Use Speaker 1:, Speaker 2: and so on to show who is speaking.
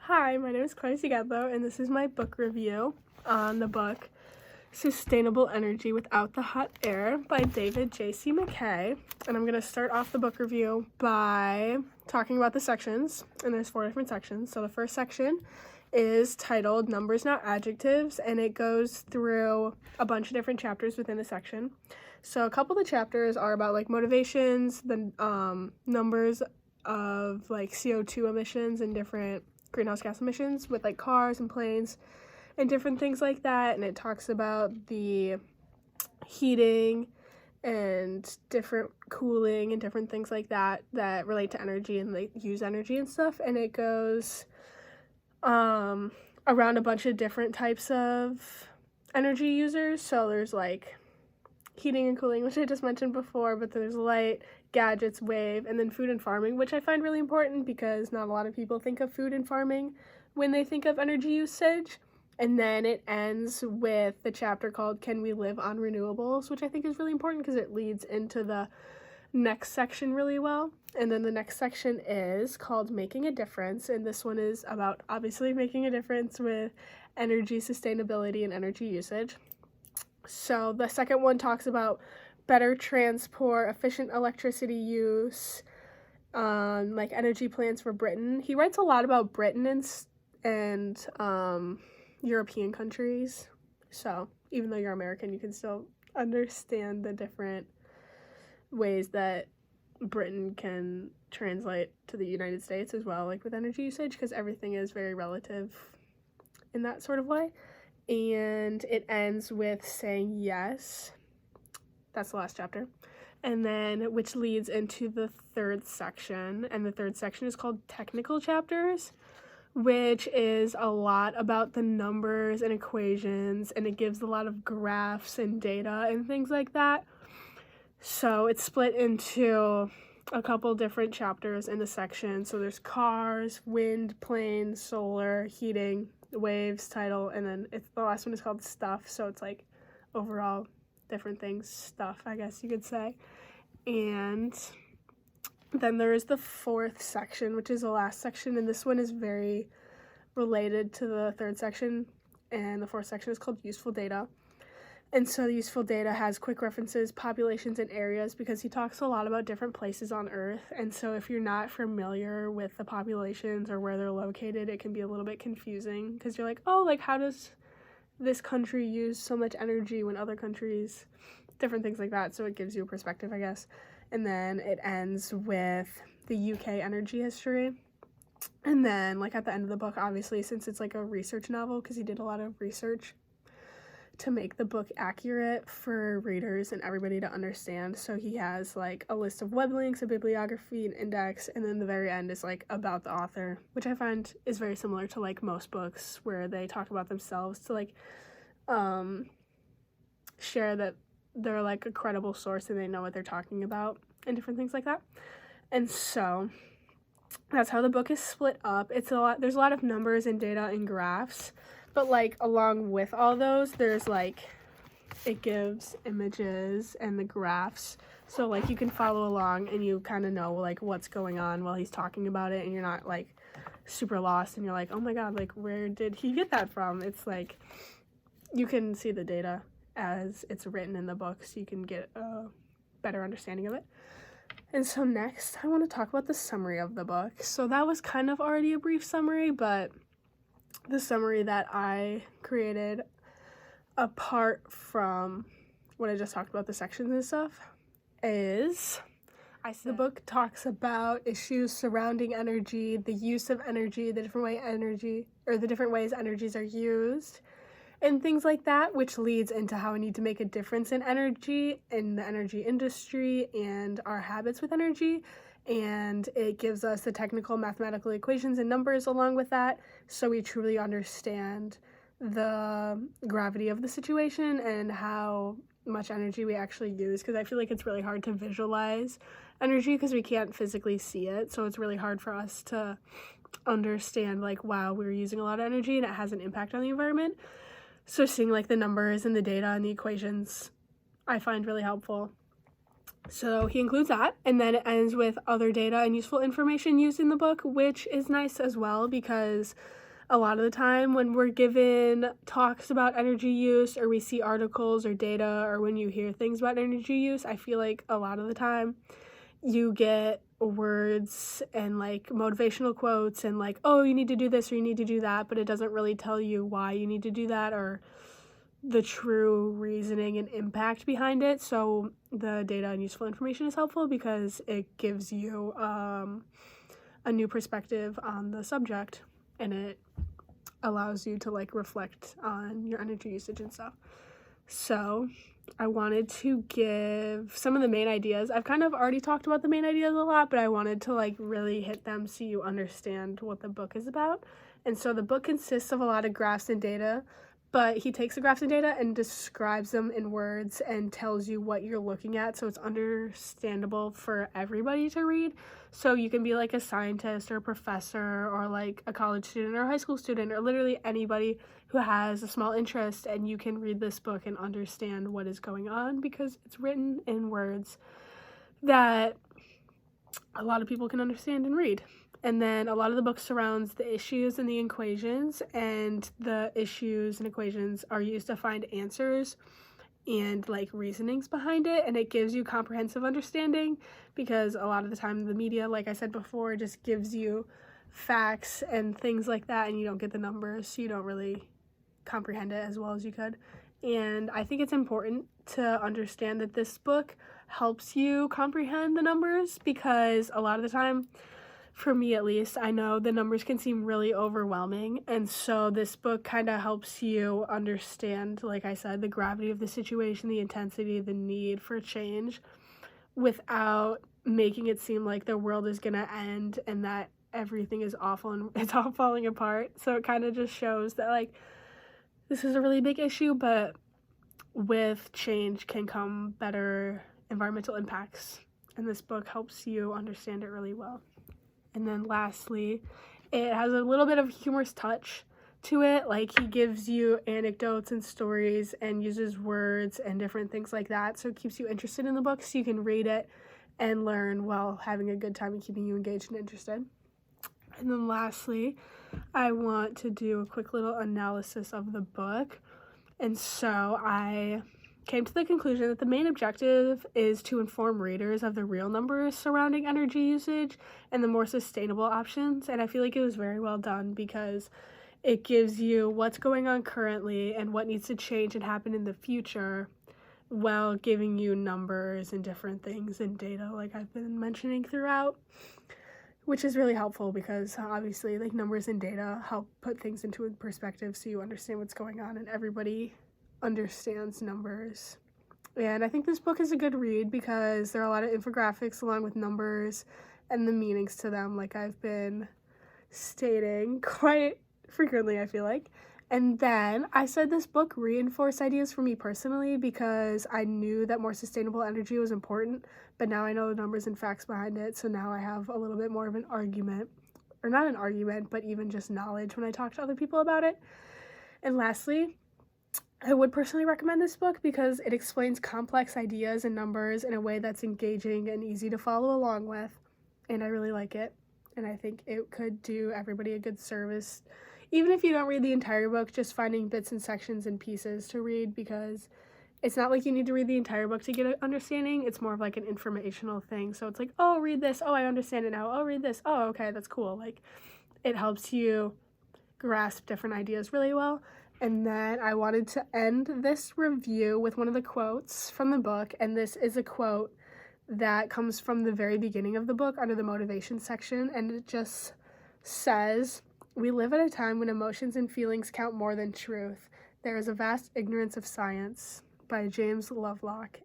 Speaker 1: Hi, my name is Chloe Sigadlo, and this is my book review on the book Sustainable Energy Without the Hot Air by David J.C. MacKay. And I'm going to start off the book review by talking about the sections, and there's 4 different sections. So the first section is titled Numbers Not Adjectives, and it goes through a bunch of different chapters within the section. So a couple of the chapters are about like motivations, the numbers of like CO2 emissions and different greenhouse gas emissions with like cars and planes and different things like that, and it talks about the heating and different cooling and different things like that that relate to energy and like use energy and stuff. And it goes around a bunch of different types of energy users. So there's like heating and cooling, which I just mentioned before, but there's light, gadgets, wave, and then food and farming, which I find really important because not a lot of people think of food and farming when they think of energy usage. And then it ends with the chapter called Can We Live on Renewables, which I think is really important because it leads into the next section really well. And then the next section is called Making a Difference, and this one is about obviously making a difference with energy sustainability and energy usage. So the second one talks about better transport, efficient electricity use, like energy plans for Britain. He writes a lot about Britain and European countries. So even though you're American, you can still understand the different ways that Britain can translate to the United States as well, like with energy usage, because everything is very relative in that sort of way. And it ends with saying yes. That's the last chapter. And then, which leads into the third section. And the third section is called Technical Chapters, which is a lot about the numbers and equations. And it gives a lot of graphs and data and things like that. So it's split into a couple different chapters in the section. So there's cars, wind, planes, solar, heating, waves, tidal, and then the last one is called stuff. So it's like overall different things, stuff, I guess you could say. And then there is the fourth section, which is the last section, and this one is very related to the third section, and the fourth section is called Useful Data. And so the useful data has quick references, populations, and areas, because he talks a lot about different places on Earth. And so if you're not familiar with the populations or where they're located, it can be a little bit confusing because you're like, oh, like how does this country use so much energy when other countries, different things like that. So it gives you a perspective, I guess. And then it ends with the UK energy history. And then like at the end of the book, obviously, since it's like a research novel, because he did a lot of research to make the book accurate for readers and everybody to understand. So he has like a list of web links, a bibliography, an index, and then the very end is like about the author, which I find is very similar to like most books where they talk about themselves to like share that they're like a credible source and they know what they're talking about and different things like that. And so that's how the book is split up. There's a lot of numbers and data and graphs. But, like, along with all those, there's, like, it gives images and the graphs. So, like, you can follow along and you kind of know, like, what's going on while he's talking about it. And you're not, like, super lost and you're like, oh, my God, like, where did he get that from? It's, like, you can see the data as it's written in the book so you can get a better understanding of it. And so next, I want to talk about the summary of the book. So that was kind of already a brief summary, but the summary that I created apart from what I just talked about, the sections and stuff, is the book talks about issues surrounding energy, the use of energy, the different ways energies are used, and things like that, which leads into how we need to make a difference in energy, in the energy industry, and our habits with energy. And it gives us the technical mathematical equations and numbers along with that, so we truly understand the gravity of the situation and how much energy we actually use, because I feel like it's really hard to visualize energy because we can't physically see it, so it's really hard for us to understand, like, wow, we're using a lot of energy and it has an impact on the environment. So seeing, like, the numbers and the data and the equations I find really helpful. So he includes that, and then it ends with other data and useful information used in the book, which is nice as well, because a lot of the time when we're given talks about energy use, or we see articles or data, or when you hear things about energy use, I feel like a lot of the time you get words and like motivational quotes and like, oh, you need to do this or you need to do that, but it doesn't really tell you why you need to do that or the true reasoning and impact behind it. So the data and useful information is helpful because it gives you a new perspective on the subject, and it allows you to like reflect on your energy usage and stuff. So I wanted to give some of the main ideas. I've kind of already talked about the main ideas a lot, but I wanted to like really hit them so you understand what the book is about. And so the book consists of a lot of graphs and data, but he takes the graphs and data and describes them in words and tells you what you're looking at, so it's understandable for everybody to read. So you can be like a scientist or a professor or like a college student or a high school student or literally anybody who has a small interest, and you can read this book and understand what is going on because it's written in words that a lot of people can understand and read. And then a lot of the book surrounds the issues and the equations, and the issues and equations are used to find answers and like reasonings behind it, and it gives you comprehensive understanding because a lot of the time the media, like I said before, just gives you facts and things like that, and you don't get the numbers, so you don't really comprehend it as well as you could. And I think it's important to understand that this book helps you comprehend the numbers, because a lot of the time, for me at least, I know the numbers can seem really overwhelming, and so this book kind of helps you understand, like I said, the gravity of the situation, the intensity, the need for change, without making it seem like the world is gonna end and that everything is awful and it's all falling apart. So it kind of just shows that like this is a really big issue, but with change can come better environmental impacts, and this book helps you understand it really well. And then lastly, it has a little bit of humorous touch to it. Like he gives you anecdotes and stories and uses words and different things like that. So it keeps you interested in the book, so you can read it and learn while having a good time and keeping you engaged and interested. And then lastly, I want to do a quick little analysis of the book. And so I came to the conclusion that the main objective is to inform readers of the real numbers surrounding energy usage and the more sustainable options. And I feel like it was very well done because it gives you what's going on currently and what needs to change and happen in the future, while giving you numbers and different things and data like I've been mentioning throughout, which is really helpful because obviously like numbers and data help put things into a perspective so you understand what's going on, and everybody understands numbers. And I think this book is a good read because there are a lot of infographics along with numbers and the meanings to them, like I've been stating quite frequently, I feel like. And then I said this book reinforced ideas for me personally because I knew that more sustainable energy was important, but now I know the numbers and facts behind it, so now I have a little bit more of an argument, or not an argument, but even just knowledge when I talk to other people about it. And lastly, I would personally recommend this book because it explains complex ideas and numbers in a way that's engaging and easy to follow along with, and I really like it, and I think it could do everybody a good service. Even if you don't read the entire book, just finding bits and sections and pieces to read, because it's not like you need to read the entire book to get an understanding. It's more of like an informational thing. So it's like, oh, read this. Oh, I understand it now. Oh, read this. Oh, okay, that's cool. Like, it helps you grasp different ideas really well. And then I wanted to end this review with one of the quotes from the book, and this is a quote that comes from the very beginning of the book under the motivation section, and it just says, "We live at a time when emotions and feelings count more than truth. There is a vast ignorance of science," by James Lovelock.